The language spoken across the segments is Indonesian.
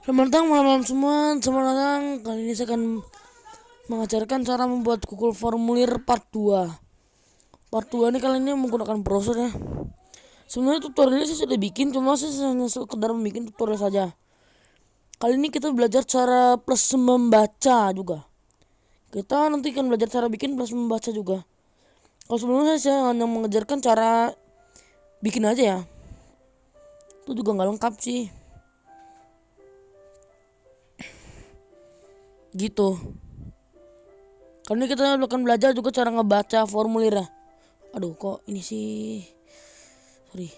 Selamat datang malam-malam semua. Selamat datang. Kali ini saya akan mengajarkan cara membuat Google Formulir part 2. Part 2 ini kali ini menggunakan browser ya. Sebenarnya tutorialnya saya sudah bikin, cuma saya hanya sekedar membuat tutorial saja. Kali ini kita belajar cara plus membaca juga. Kita nanti akan belajar cara bikin plus membaca juga. Kalau sebelumnya saya hanya mengajarkan cara bikin aja ya. Itu juga nggak lengkap sih. Gitu. Kali ini kita akan belajar juga cara ngebaca formulir ya. Aduh, kok ini sih. Sorry.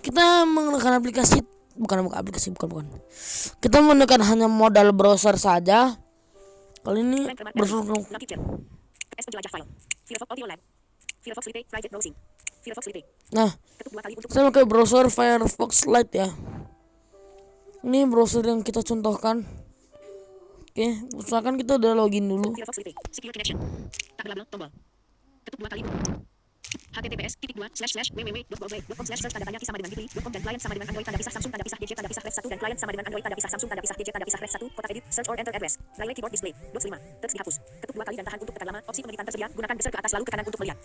Kita menggunakan aplikasi, bukan aplikasi. Kita menggunakan hanya modal browser saja. Kali ini browser. Nah, saya pakai browser Firefox Lite ya. Ini browser yang kita contohkan. Oke, usahakan kita udah login dulu. https://www.google.com/search tanda client sama dengan Android tanda pisah Samsung tanda pisah gadget tanda pisah Ref 1 dan client sama dengan Android tanda pisah Samsung tanda pisah gadget tanda pisah Ref 1 kotak edit search or enter address layar keyboard display .5 teks dihapus ketuk 2 kali dan tahan untuk tekan lama opsi pengeditan tersedia gunakan geser ke atas lalu ke kanan untuk melihat.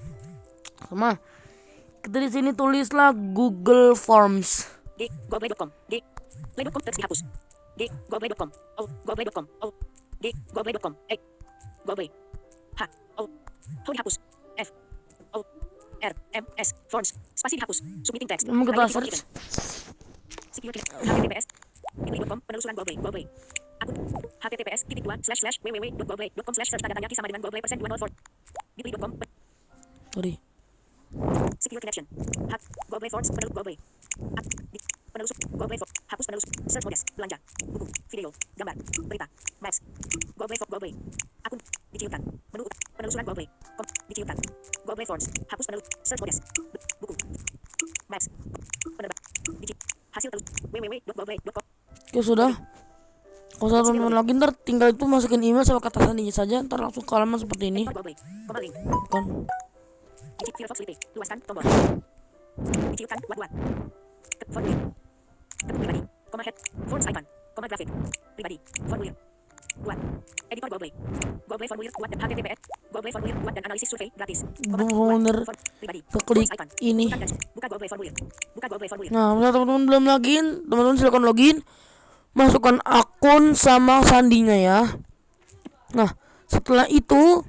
Sama kita di sini tulislah Google Forms d google.com d play.com teks dihapus d google.com o google.com o d google.com e google h o ho dihapus f o r m s forms spasi dihapus submitting text kita search https .com penelusuran google akun https://www.google.com/search tanda tanya sama dengan google %204 bitly.com sorry secure connection google forms google penelus google hapus penelus search modes belanja buku video gambar berita maps google akun diciumkan menu penelusuran google diciumkan google forms hapus penelus search modes buku maps penebak hasil www.google.com. Oke sudah. Kalau saya teman-teman login ntar tinggal itu masukin email sama kata sandinya saja, ntar langsung ke halaman seperti ini. Kan Firefox Lite luaskan tombol diciumkan buat formulir ketuk pribadi koma head forms icon koma grafik pribadi formulir buat editor google formulir buat dan https google formulir buat dan analisis survei gratis formulir pribadi klik ini. buka google formulir. Nah, kalau teman-teman belum login, teman-teman silakan login, masukkan akun sama sandinya ya. Nah, setelah itu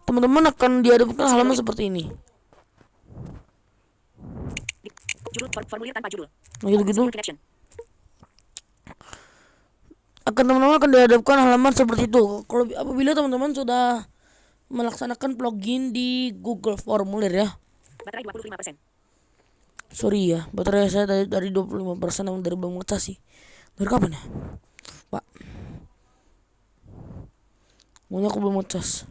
teman-teman akan dihadapkan halaman seperti ini. Judul formulir tanpa judul. Nah, gitu-gitu. Teman-teman akan dihadapkan halaman seperti itu. Kalau apabila teman-teman sudah melaksanakan login di Google Formulir ya. Baterai 25%. Sorry ya, baterai saya dari 25% yang dari belum ngecas sih. Dari kapan ya, Pak? Pokoknya aku belum ngecas.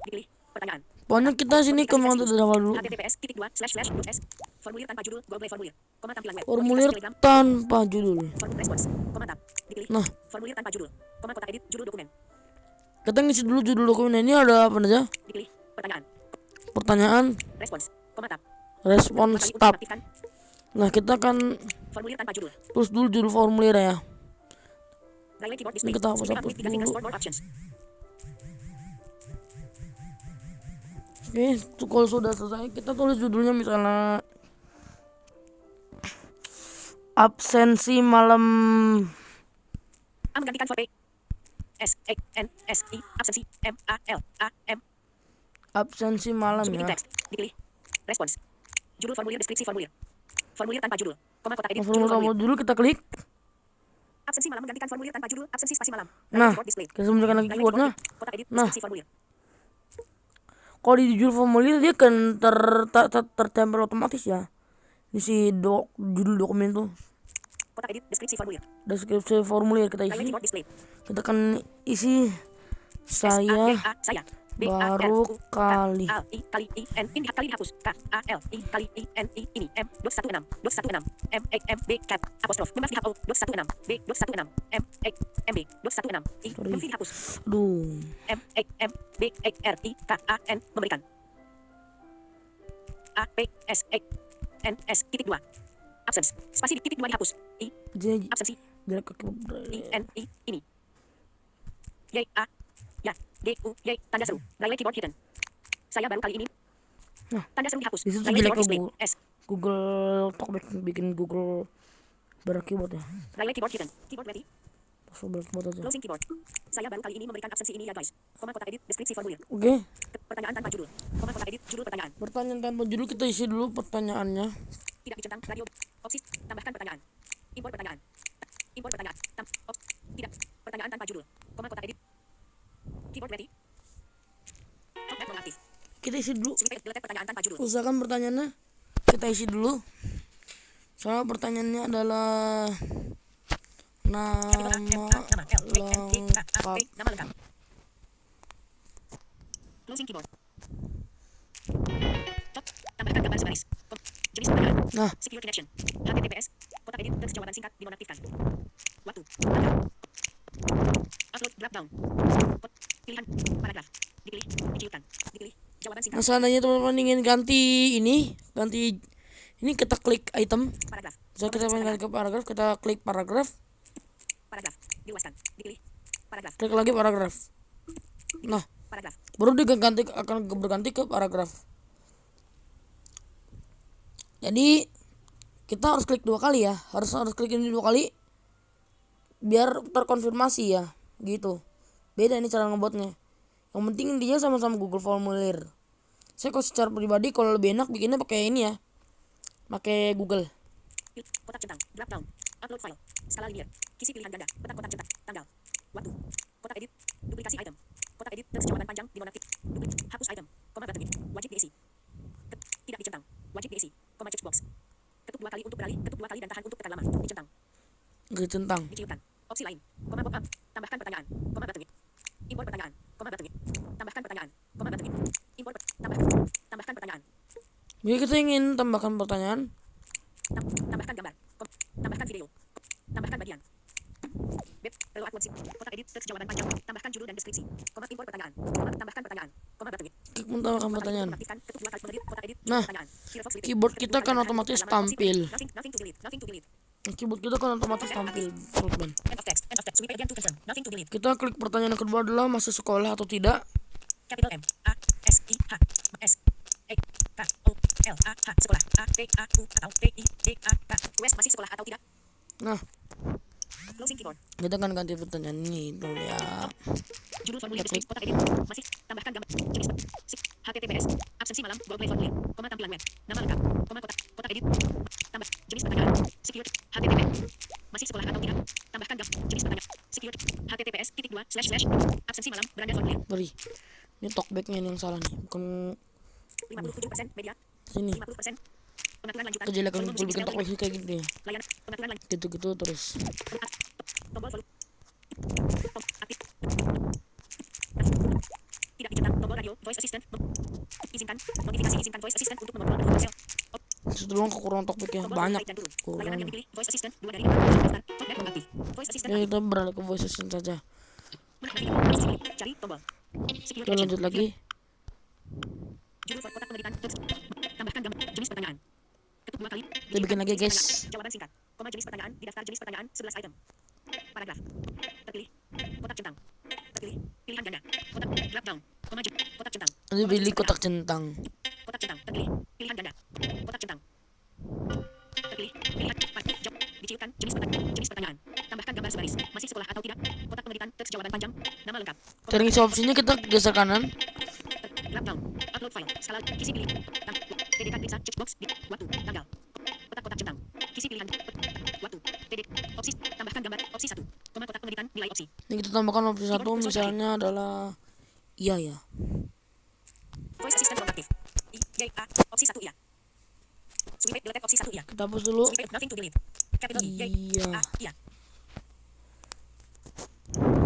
Pertanyaan. Pokoknya kita sini ke mau dari awal dulu. https://s formulir tanpa judul google formulir. Tampilan web. Formulir tanpa judul. Nah, formulir tanpa judul. Kotak edit judul dokumen. Kita ngisi dulu judul dokumen ini ada apa aja? Dipilih Pertanyaan. Respons tab. Nah, kita akan formulir tanpa judul. Terus dulu judul formulir ya. Ini kita hapus dulu. Oke, kalau sudah selesai kita tulis judulnya misalnya absensi malam. Menggantikan for S E N S I absensi M A L A M. Absensi malam ya. Dipilih. Respons. Judul formulir deskripsi formulir. Formulir tanpa judul. Kotak edit judul formulir. Judul kita klik. Absensi malam menggantikan formulir tanpa judul absensi spasi malam. Nah, kita sembunyikan lagi keywordnya. Nah, kalau di judul formulir dia kan tertempel otomatis ya. Di si judul dokumen tuh. Kotak edit deskripsi formulir. Deskripsi formulir kita isi. Kita akan isi saya baru kali dihapus kali ini m.16 m m b cap apostrof membas dihapus .16 b.16 m b .16 i dihapus m m b r i k a n memberikan a p s e n s titik 2 absence spasi titik 2 dihapus i absensi Biar ke keyboard. ini. Y A ya D U Y tanda seru. Braille keyboard hidden. Saya baru kali ini. Nah, Tanda seru dihapus. di situ Braille jelek keyboard display. Google. S. Google Talkback bikin Google bar keyboard ya. Braille keyboard hidden. Keyboard ready. Coba keyboard aja. Closing keyboard. Saya baru kali ini memberikan absensi ini ya guys. Koma kotak edit deskripsi formulir. Oke. Pertanyaan tanpa judul. Koma kotak edit judul pertanyaan. Pertanyaan tanpa judul kita isi dulu pertanyaannya. Tidak dicentang radio. Opsi tambahkan pertanyaan. Import pertanyaan. Import pertanyaan. Tidak. Pertanyaan tanpa judul. Koma kotak edit. Keyboard ready. Talkback nonaktif. Kita isi dulu. Sweep delete pertanyaan tanpa judul. Usahakan pertanyaannya kita isi dulu. Soalnya pertanyaannya adalah nama lengkap. Nama lengkap. Closing keyboard. Top. Tambahkan gambar sebaris. Jenis pertanyaan. Nah, Secure connection. HTTPS. Kotak edit teks jawaban singkat dinonaktifkan. Waktu. Tanggal. Upload drop down. Pilihan paragraf. Dipilih. Diciutkan. Dipilih. Jawaban singkat. nah seandainya teman-teman ingin ganti ini kita klik item. Paragraf. Misalnya kita pengen ganti ke paragraf, kita klik paragraf, Paragraf. Diluaskan. Dipilih. Paragraf. klik lagi paragraf. Nah, Paragraf. baru dia akan berganti ke paragraf. Jadi kita harus klik 2 kali ya, harus klik ini 2 kali biar terkonfirmasi ya, gitu. Beda ini cara ngebuatnya. Yang penting intinya sama-sama Google Formulir. Saya kalau secara pribadi kalau lebih enak bikinnya pakai ini ya, pakai Google. Kotak centang. Drop down. Upload file. Skala linear. Kisi pilihan ganda. Kotak centang. Tanggal. Waktu. Kotak edit. Duplikasi item. Kotak edit teks jawaban panjang dinonaktif. Hapus item. Koma button. Wajib diisi. Tidak dicentang. Wajib diisi. Koma checkbox. Ketuk 2 kali untuk beralih. Ketuk 2 kali dan tahan untuk tekan lama. Dicentang. Dicentang. Diciutkan. Opsi lain. Koma pop up. Tambahkan pertanyaan. Koma button. Import pertanyaan. Koma button. Tambahkan pertanyaan. Koma button. Import tambahkan pertanyaan. Jadi kita ingin tambahkan pertanyaan. Tambahkan gambar. Tambahkan video. Tambahkan bagian. Web. Reload worksheet. Kotak edit teks jawaban panjang. Tambahkan judul dan deskripsi. Koma import pertanyaan. Koma tambahkan pertanyaan. Koma button. Klik menambahkan pertanyaan. Ketuk 2 kali menit. Kotak edit Nah, pertanyaan. Firefox Flipping. keyboard kita kan otomatis tampil. Nothing to delete. Nothing to delete. Keyboard kita kan otomatis tampil. Frogman. End of text. End of text. Sweep again to confirm. Nothing to delete. Kita klik pertanyaan yang kedua adalah masih sekolah atau tidak. Capital M A S I H S E K O L A H sekolah A T A U atau T I D A K US masih sekolah atau tidak? Nah, Closing keyboard. kita akan ganti pertanyaan ini dulu ya. Judul formulir deskripsi kotak edit masih tambahkan gambar jenis HTTPS absensi malam Google Play formulir koma tampilan web nama lengkap koma kotak edit tambah jenis pertanyaan secure HTTP masih sekolah atau tidak tambahkan gambar jenis pertanyaan secure HTTPS titik 2 / absensi malam beranda formulir Beri. Ini talkbacknya yang salah nih, bukan 57% media sini. 50% pengaturan lanjutan Kejelekan Google bikin talkback sih kayak gitu ya. layanan pengaturan lanjutan Gitu-gitu terus. tombol volume aktif tidak dicentang tombol radio voice assistant izinkan notifikasi izinkan voice assistant untuk mengontrol dulu hasil Setelah kekurangan talkbacknya tombol banyak. naik dan turun Kurang. layanan yang dipilih voice assistant 2 dari 4 daftar talkback nonaktif voice assistant Ya kita beralih ke voice assistant saja. cari tombol secure Kita lanjut lagi. judul kotak pengeditan tambahkan gambar jenis pertanyaan ketuk 2 kali Kita bikin lagi guys. jawaban singkat koma jenis pertanyaan di daftar jenis pertanyaan 11 item paragraf terpilih kotak centang terpilih pilihan ganda kotak drop down koma kotak centang Nanti pilih kotak centang. kotak centang terpilih pilihan ganda kotak centang terpilih pilihan diciutkan jenis pertanyaan tambahkan gambar sebaris masih sekolah atau tidak kotak pengeditan teks jawaban panjang nama lengkap Cara ngisi opsinya kita geser kanan. drop down upload file skala kisi pilih TDK periksa checkbox di waktu tanggal kotak centang kisi pilihan waktu TDK opsi tambahkan gambar opsi 1 koma kotak pengeditan nilai opsi Ini kita tambahkan opsi 1 misalnya adalah iya ya. voice assistant nonaktif iya opsi 1 iya swipe delete opsi 1 iya Kita hapus dulu. swipe nothing to delete capital Iya. iya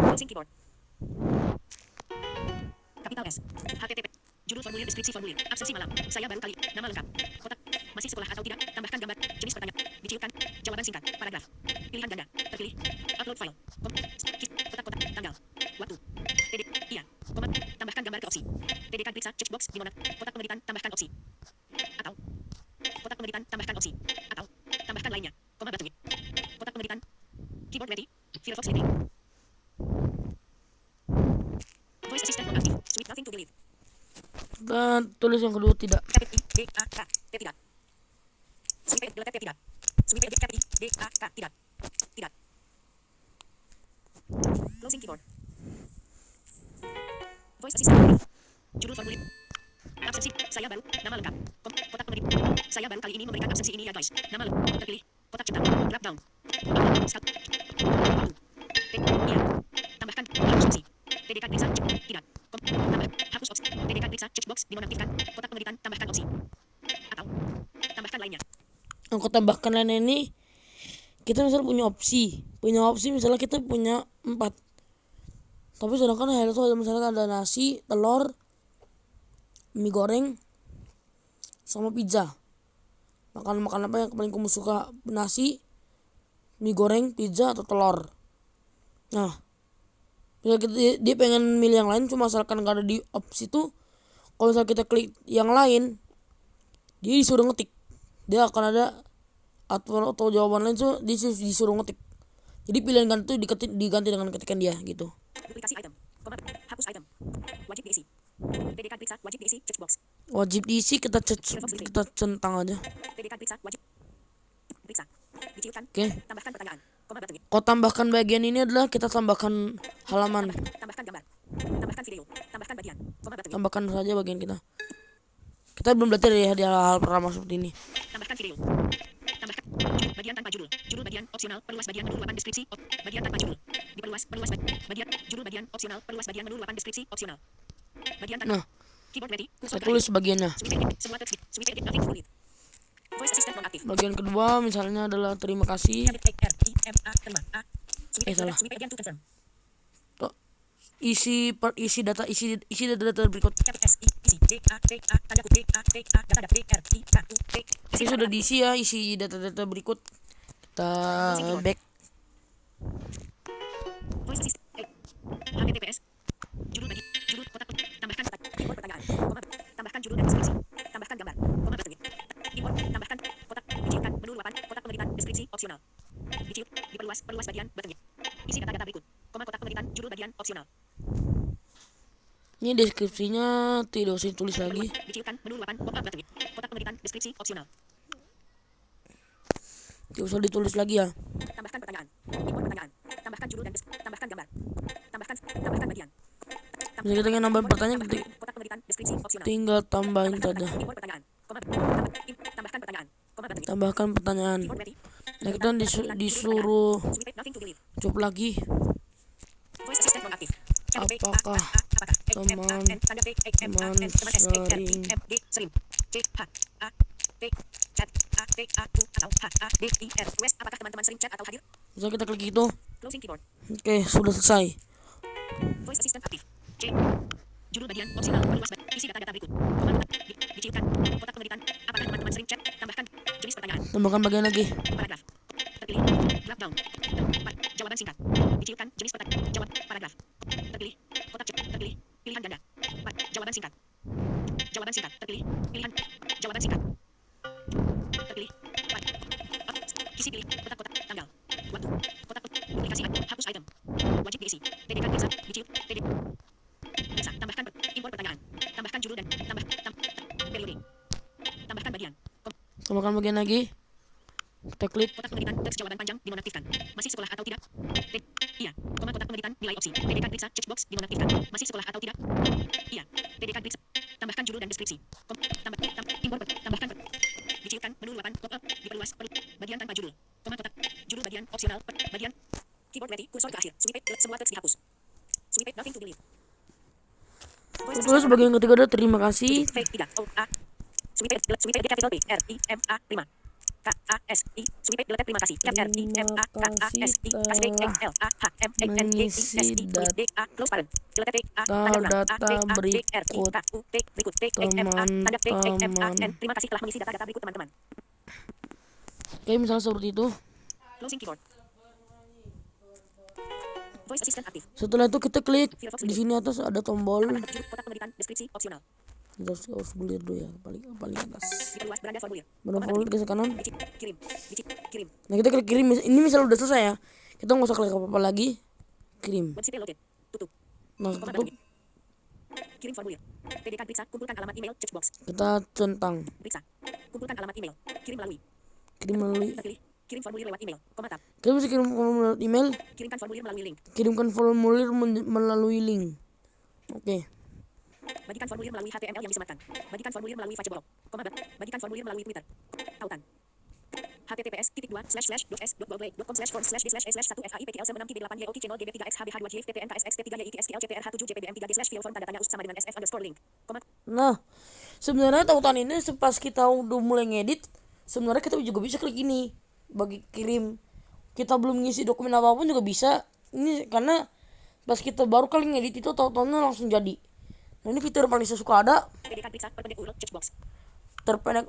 closing keyboard capital S HTTP judul formulir deskripsi formulir absensi malam saya baru kali nama lengkap kotak masih sekolah atau tidak tambahkan gambar jenis pertanyaan diciutkan jawaban singkat paragraf pilihan ganda terpilih upload file kotak tanggal waktu TDK iya koma tambahkan gambar ke opsi TDK periksa checkbox di mana kotak pengeditan tambahkan opsi atau kotak pengeditan tambahkan opsi atau tambahkan lainnya koma batu kotak pengeditan keyboard Keyboard ready. Firefox ready. Voice assistant nonaktif. Sweet nothing to delete. Kita tulis yang kedua tidak. Capital I D A K T tidak. Sweet delete T tidak. Sweet edit capital I D A K tidak. Tidak. Closing keyboard. Voice assistant ready. Judul formulir. Absensi. Saya baru. Nama lengkap. Kotak penerbit. Saya baru kali ini memberikan absensi ini ya guys. Nama lengkap. Terpilih. Kotak cetak. Drop down. Iya. Tambahkan. Hapus opsi. TDK Desa. Tidak. Tambah. Hapus opsi. TDK Desa. Checkbox dinonaktifkan. Kotak pemeritan. Tambahkan opsi. Atau. Tambahkan lainnya. Aku tambahkan lainnya ini. Kita misalnya punya opsi. Misalnya kita punya 4. Tapi sedangkan hal itu misalnya ada nasi, telur, mie goreng, sama pizza. Makan apa yang paling kamu suka? Nasi, mie goreng, pizza, atau telur? Nah, misalnya dia pengen milih yang lain, cuma asalkan gak ada di opsi itu. Kalau misalnya kita klik yang lain, dia disuruh ngetik. Dia akan ada atau jawaban lain tuh disuruh ngetik. Jadi pilihan ganti itu diganti dengan ketikan dia gitu. Duplikasi item. Hapus item. Wajib diisi. TDK Desa wajib diisi checkbox. Wajib diisi, kita centang aja. TDK Desa wajib. Periksa. Dicilkan. Oke. Tambahkan pertanyaan. Button. Kau tambahkan bagian ini adalah kita tambahkan halaman. Tambahkan gambar. Tambahkan video. Tambahkan bagian. Button. Tambahkan saja bagian kita. Kita belum belajar ya di hal-hal pertama seperti ini. Tambahkan video. Tambahkan bagian tanpa judul. Judul bagian opsional. Perluas bagian menu 8 deskripsi. Bagian tanpa judul. Diperluas bagian judul bagian opsional. Perluas bagian menu 8 deskripsi opsional. Bagian tanpa. Nah, Keyboard ready. saya tulis bagiannya. Semua teks. Sweet edit nothing to delete. Voice assistant nonaktif. Bagian kedua misalnya adalah terima kasih. Salah. Isi data berikut. Ini sudah diisi ya, isi data berikut. Kita back. Voice assistant. HTTPS. Judul kotak tambahkan keyboard pertanyaan. Tambahkan judul dan deskripsi. Tambahkan gambar. Button. Keyboard tambahkan kotak dicilkan menu 8 kotak pemeritan deskripsi opsional. Diperluas bagian buttonnya. Isi data berikut. Kotak pemeritan judul bagian opsional. Ini deskripsinya tidak usah tulis lagi. Dicilkan menu 8 buttonnya. Kotak pemeritan deskripsi opsional. Tidak usah ditulis lagi ya. Tambahkan pertanyaan. Keyboard pertanyaan. Tambahkan judul dan tambahkan gambar. Tambahkan bagian. Bisa kita ingin nambahin pertanyaan, Kotak pemeritan deskripsi opsional. tinggal tambahin saja. Keyboard pertanyaan. Tambahkan pertanyaan. Tambahkan pertanyaan. Nah, kita disuruh coba lagi. Voice assistant nonaktif. Apakah teman sering apakah teman-teman sering chat atau hadir? bisa kita klik itu. Closing keyboard. Oke, sudah selesai. Voice assistant aktif. C. Judul bagian opsional. Perluas isi data berikut. Dicilkan kotak pemeritan. Apakah teman-teman sering chat? Tambahkan jenis pertanyaan. Tambahkan bagian lagi. Paragraf. Terpilih. Drop down. Jawaban singkat. Dicilkan jenis pertanyaan. Jawab paragraf. Terpilih. Kotak cek. Terpilih. Pilihan ganda. Jawaban singkat. Jawaban singkat. Terpilih. Pilihan. Jawaban singkat. Terpilih. Isi pilih. Kotak-kotak. Tanggal. Waktu. Kotak. Duplikasi. Hapus item. Wajib diisi. TDK Desa. Dicil. TDK. Desa. Tambahkan. Import pertanyaan. Tambahkan judul dan periode. Tambahkan bagian. Tambahkan bagian lagi. Kita klik. Kotak pemeritan teks jawaban panjang dinonaktifkan. Masih sekolah atau tidak? Iya. Kotak pemeritan nilai opsi. TDK Desa checkbox dinonaktifkan. Masih sekolah atau tidak? Iya. TDK Desa. Tambahkan judul dan deskripsi. Tambahkan. Dicilkan menu 8 pop-up diperluas bagian tanpa judul. Kotak judul bagian opsional bagian keyboard ready kursor ke akhir. Snippet semua teks dihapus. Snippet nothing to delete. Terus bagian ketiga ada terima kasih. V3 O A. Snippet capital P R I M A 5. K A S I. Snippet delete terima kasih. R I M A K A S I S P L A H M A N E I S I D A close parent. Delete T A data berikut teman-teman. Terima kasih telah mengisi data berikut teman-teman. Oke, misalnya seperti itu. Closing keyboard. Voice assistant aktif. Setelah itu kita klik di sini atas ada tombol. Kotak pemeritan deskripsi opsional. Kita harus bulir dulu ya, paling atas. Diperluas beranda formulir. Beranda formulir geser kanan. Kirim. Nah, kita klik kirim. Ini misalnya udah selesai ya. Kita nggak usah klik apa-apa lagi. Kirim. Web site loaded. Tutup. Nah, Koma tutup. button. Kirim formulir. PDK periksa. Kumpulkan alamat email. Checkbox. Kita centang. Periksa. Kumpulkan alamat email. Kirim melalui. Kirim melalui. Terpilih. Kirim formulir lewat email. Koma tab. Kita bisa kirim formulir email. Kirimkan formulir melalui link. Kirimkan formulir melalui link. Oke. Bagikan formulir melalui HTML yang disematkan. Bagikan formulir melalui Facebook. Koma bagikan formulir melalui Twitter. Tautan. https://dos.google.com/form/d/1fiptl9 Nah, sebenarnya tautan ini pas kita udah mulai ngedit, sebenarnya kita juga bisa klik ini bagi kirim. Kita belum ngisi dokumen apapun juga bisa. Ini karena pas kita baru kali ngedit itu tautannya langsung jadi. Nah, ini fitur paling saya suka ada.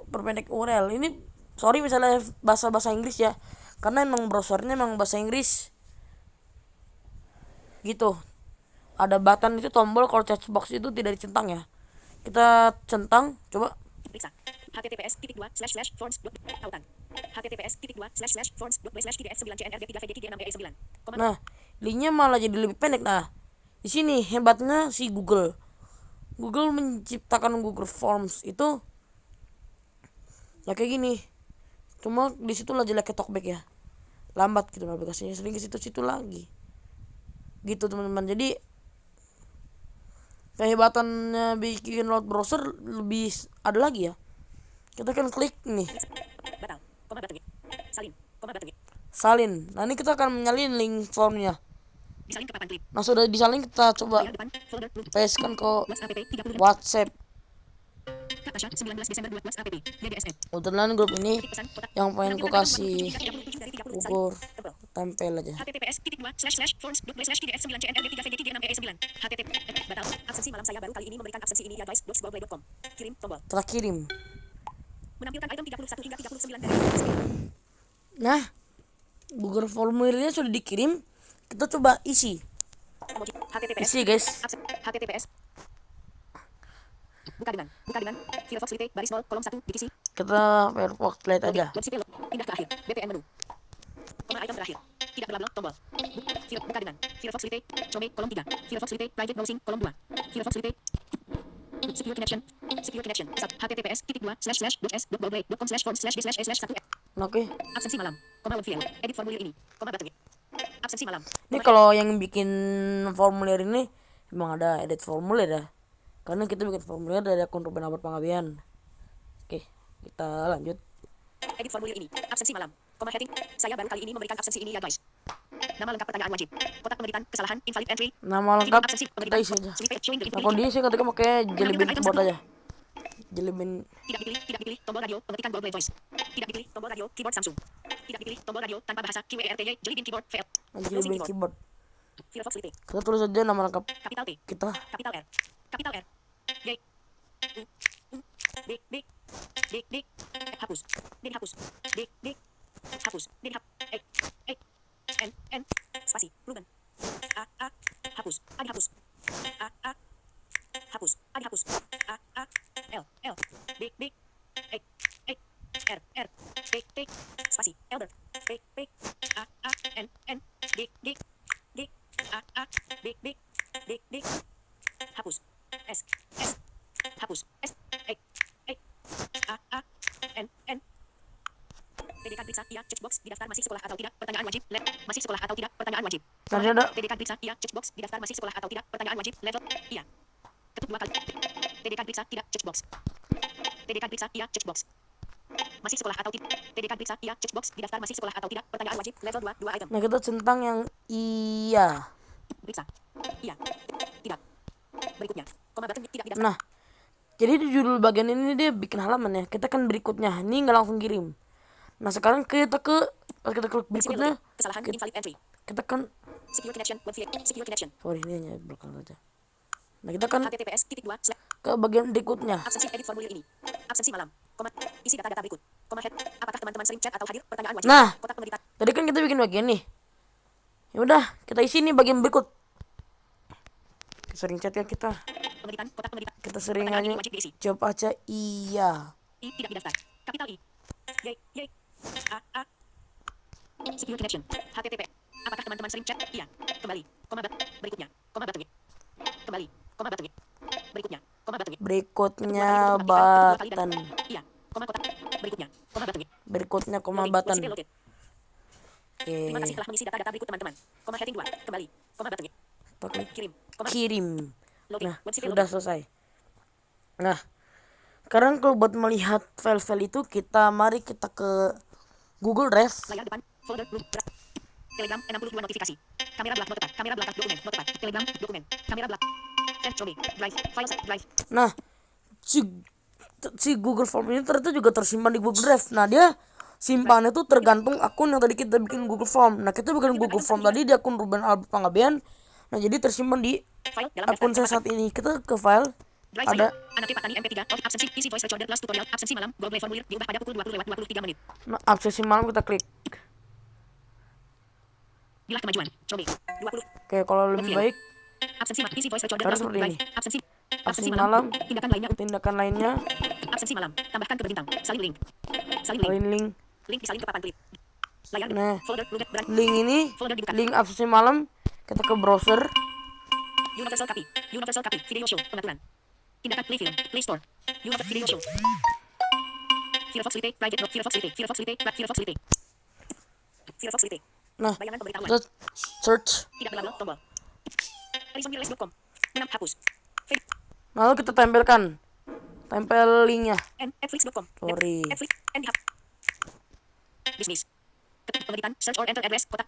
Perpendek URL. Ini sorry misalnya bahasa Inggris ya, karena emang browsernya emang bahasa Inggris gitu. Ada button itu tombol kalau checkbox itu tidak dicentang ya. Kita centang, coba. Nah, linknya malah jadi lebih pendek. Nah, di sini hebatnya si Google menciptakan Google Forms itu ya kayak gini. Cuma di situ lah jeleknya talkback ya, lambat gitu aplikasinya, sering ke situ lagi gitu teman-teman. Jadi kehebatannya bikin load browser lebih ada lagi ya. Kita kan klik nih salin. Nah, ini kita akan menyalin link formnya. Nah, sudah disalin, kita coba pastekan ke WhatsApp. Kebetulan grup ini yang pengen ku kasih ukur tempel aja. Kita kirim. Nah, Google formulirnya sudah dikirim. Kita coba isi guys. https buka dengan Firefox Lite baris 0 kolom 1 divisi. Kita Firefox Lite aja. Pindah ke akhir. BPM menu. Koma item terakhir. Tidak bla bla tombol. Buka dengan Firefox Lite Chrome kolom 3. Firefox Lite private browsing kolom 2. Firefox Lite secure connection. https://s.google.com/forms/d/1. Oke. Absensi malam. Koma web file. Edit formulir ini. Koma button. Absensi malam. Ini kalau yang bikin formulir ini emang ada edit formulir ya. Karena kita bikin formulir dari akun Ruben Albert Panggabean. Oke, kita lanjut. Edit formulir ini. Absensi malam. Koma heading. Saya baru kali ini memberikan absensi ini ya guys. Nama lengkap pertanyaan wajib. Kotak pemeriksaan kesalahan invalid entry. Nama lengkap kita isi aja. Nah, kalau diisi ketika pakai Jelly Bean keyboard aja. Jelly Bean. Tidak dipilih tombol radio pengetikan Google Voice. Tidak dipilih tombol radio keyboard Samsung. Tidak dipilih tombol radio tanpa bahasa QWERTY Jelly Bean keyboard fail. Jelly Bean keyboard. Firefox Lite. Kita tulis aja nama lengkap Kapital T. kita. Kapital R. Kapital R. G. U. D. D. D. D. Hapus. D. Hapus. D. D. Hapus. D. Hapus. E. N. N. Spasi. Ruben. A. A. Hapus. A. Hapus. A. A. Hapus. A. Hapus. A. A. L. L. D. D. E. E. R. R. D. D. Spasi. Elder. D. D. A. A. N. N. D. D. D. A. A. D. D. D. D. Hapus. S. S. Hapus. S. E. E. A. A. N. N. PDK periksa iya checkbox didaftar masih sekolah atau tidak pertanyaan wajib masih sekolah atau tidak pertanyaan wajib. Tadi ada PDK periksa iya checkbox didaftar masih sekolah atau tidak pertanyaan wajib level iya. Ketuk 2 kali. PDK periksa tidak checkbox. PDK periksa iya checkbox. Masih sekolah atau tidak. PDK periksa iya checkbox didaftar masih sekolah atau tidak pertanyaan wajib level 2 item. Nah, kita centang yang iya. Periksa. Iya. Tidak. Berikutnya. Koma button tidak didaftar. Nah, jadi di judul bagian ini dia bikin halaman ya. Kita kan berikutnya. Ini nggak langsung kirim. Nah, sekarang kita pas kita klik berikutnya, kesalahan invalid entry. kita kan Secure connection web file secure connection. sorry, ini hanya belakang saja. Nah, kita kan https:// ke bagian berikutnya. absensi edit formulir ini. Absensi malam. Koma isi data berikut. Koma head. Apakah teman-teman sering chat atau hadir? Pertanyaan wajib. Nah, Kotak pemeriksaan. tadi kan kita bikin bagian nih. Ya udah, kita isi nih bagian berikut. Sering chat ya kita. Pemeriksaan kotak pemeriksaan. Kita sering Pertanyaan aja ini wajib diisi. jawab aja iya. I tidak didaftar. Kapital I. Y. Y. A. A. Secure connection. HTTP. Apakah teman-teman sering chat? Iya. Kembali. Berikutnya. Button. Kembali. Button. Berikutnya. Button. Berikutnya Ketuk 2 kali dan button. iya. Kotak. Berikutnya. Button. Berikutnya Loading. button. WCP loaded. Terima kasih Oke. telah mengisi data berikut teman-teman. Heading 2. Kembali. Button. Kita klik Kirim. kirim. Loading. Nah, WCP sudah loaded. selesai. Nah, sekarang kalau buat melihat file-file itu mari kita ke Google Drive. Layar depan. Folder. Telegram 62 notifikasi. Kamera belakang notepat. Kamera belakang dokumen notepat. Telegram dokumen. Kamera belakang. Send Joby. Drive. Files drive. Nah, si Google Form ini ternyata juga tersimpan di Google Drive. Nah, dia simpannya tuh tergantung akun yang tadi kita bikin Google Form. Nah, kita bikin Google Form tadi di akun Ruben Albert Panggabean. Nah, jadi tersimpan di File dalam akun saya saat ini. Kita ke file. Drive Ada. Anak Patani MP3. Absensi. Easy voice recorder plus tutorial. Absensi malam. Google formulir diubah pada pukul 20:23 menit. Nah, absensi malam kita klik. Bilah kemajuan. Joby. 20. Oke, kalau lebih baik Absensi malam. Easy voice recorder harus plus seperti ini. Absensi. Absensi malam. Tindakan lainnya. Absensi malam. Tambahkan ke berbintang. Salin link. Salin link. Link disalin ke papan klip. Layar Nah, folder link ini link absensi malam. Kita ke browser. Universal copy. Video show. Pengaturan. Tindakan play film. Play store. Universal video show. Firefox Lite. Private note. Firefox Lite. Nah, Bayangan pemberitahuan. kita search. Tidak berlabel tombol. Horizontalist.com. Hapus. Lalu kita tempel linknya. Netflix.com. Sorry. Netflix. Bisnis. Ketik pengeditan. Search or enter address. Kotak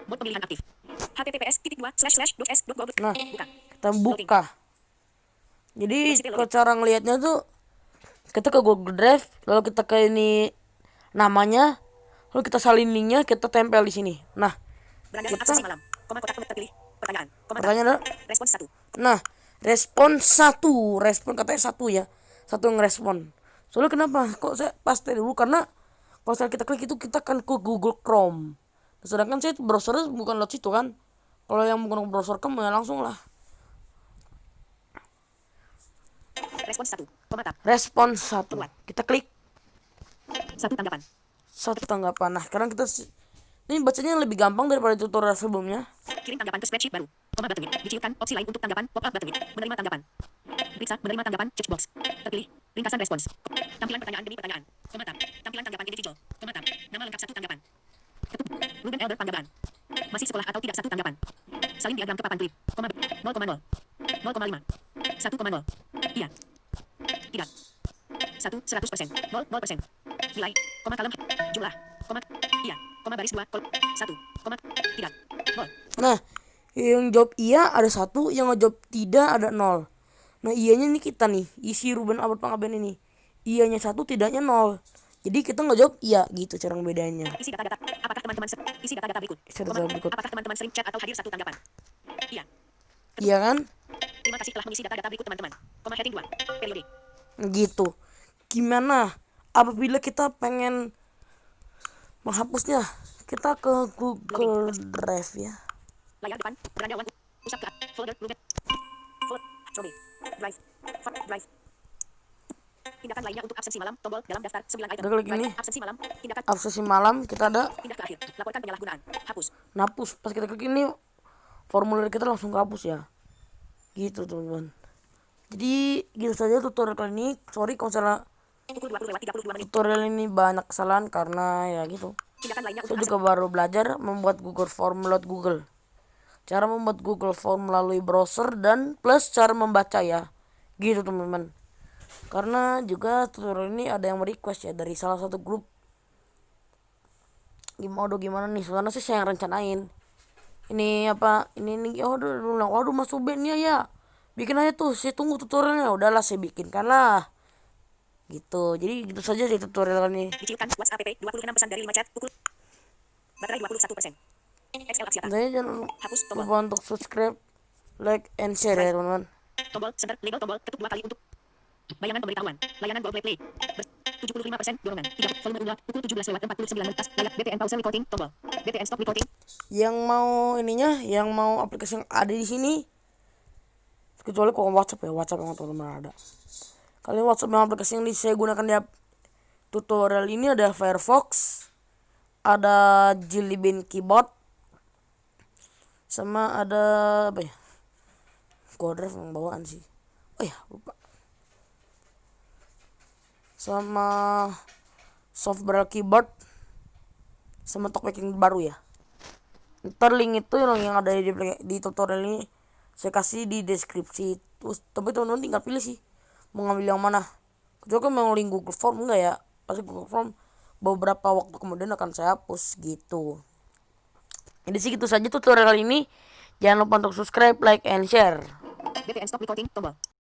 mode pemilihan aktif. https://dos.google. Nah, Buka. kita buka. Jadi kalau cara ngelihatnya tuh kita ke Google Drive, lalu kita ke ini namanya, lalu kita salin linknya, kita tempel di sini. Nah, Beranda absensi malam. Kotak terpilih. Pertanyaan. pertanyaan adalah, Respons 1. nah, respon katanya 1 ya, 1 ngerespon. Soalnya kenapa? Kok saya paste dulu karena kalau saya kita klik itu kita akan ke Google Chrome. Sedangkan saya browsernya bukan lewat situ kan. Kalau yang menggunakan browser Chrome ya langsung lah. Respons 1. Komentar. Respons 1. Kita klik 1 tanggapan. 1 tanggapan. Nah, sekarang kita ini bacanya lebih gampang daripada tutorial sebelumnya. Kirim tanggapan ke spreadsheet baru. Button. Dicilkan opsi lain untuk tanggapan. Pop up button. Menerima tanggapan. Periksa menerima tanggapan. Checkbox. Terpilih. Ringkasan respons. Tampilan pertanyaan demi pertanyaan. Komentar. Tampilan tanggapan individual. Komentar. Nama lengkap 1 tanggapan. Ketuk. Ruben Albert Panggabean. Masih sekolah atau tidak 1 tanggapan. Salin diagram ke papan klip. 0,0. 0,5. 1,0. Iya. Tidak. 1, 100%. 0%. Nilai. Kalem. Jumlah. Iya. Baris 2. 1. Tidak. 0. Nah, yang jawab iya ada 1, yang ngejawab tidak ada 0. Nah, iyanya nih kita nih, isi Ruben Albert Panggabean ini. Iyanya 1, tidaknya 0. Jadi kita ngejawab iya gitu cara bedanya. Isi data. Apakah teman-teman isi data berikut? Apakah teman-teman sering chat atau hadir 1 tanggapan? Iya. Iya kan? Terima kasih telah mengisi data berikut teman-teman. Heading 2. Periode. Gitu. Gimana apabila kita pengen menghapusnya? Kita ke Google Drive ya. Layar depan, beranda one, pusat ke folder, Ruben, Joby, Drive, Drive. Tindakan lainnya untuk absensi malam, tombol dalam daftar 9 item. Kita klik ini. Absensi malam, tindakan. Absensi malam kita ada. Pindah ke akhir, laporkan penyalahgunaan, hapus. Hapus. Pas kita klik ini, formulir kita langsung hapus ya. Gitu teman-teman. Jadi gitu saja tutorial kali ini. Sorry kalau salah. Tutorial ini banyak kesalahan karena ya gitu. Saya juga baru belajar membuat Google Form lewat Google. Cara membuat Google Form melalui browser dan plus cara membaca ya. Gitu teman-teman. Karena juga tutorial ini ada yang request ya dari salah satu grup. Gimana nih? Soalnya sih saya yang rencanain. Ini apa? Ini waduh Mas Ruben ya. Bikin aja tuh, saya tunggu tutorialnya. Udahlah saya bikinkan lah. Gitu. Jadi gitu saja sih tutorial ini. Dicilkan WhatsApp app 26 pesan dari 5 chat pukul. Baterai 21%. XL Aksiata. Jangan lupa untuk subscribe, like, and share ya teman-teman. Tombol center, label tombol, ketuk 2 kali untuk bayangan pemberitahuan. Layanan Google Play. 75% dorongan. 3 volume ulang pukul 17:49 menit. Layar BTN pause recording tombol. BTN stop recording. Yang mau aplikasi yang ada di sini kecuali kok WhatsApp ya, WhatsApp yang teman-teman ada. Kalian WhatsApp yang aplikasi yang saya gunakan di tutorial ini ada Firefox, ada Jelly Bean Keyboard, sama ada apa ya, Google Drive yang bawaan sih, oh ya lupa, sama software keyboard sama talkback baru ya. Ntar link itu yang ada di tutorial ini saya kasih di deskripsi. Terus tapi teman-teman tinggal pilih sih mau ngambil yang mana. Kecuali kan mau link Google Form enggak ya, pasti Google Form beberapa waktu kemudian akan saya hapus gitu. Jadi segitu saja tutorial kali ini. Jangan lupa untuk subscribe, like, and share. VPN stop recording tombol.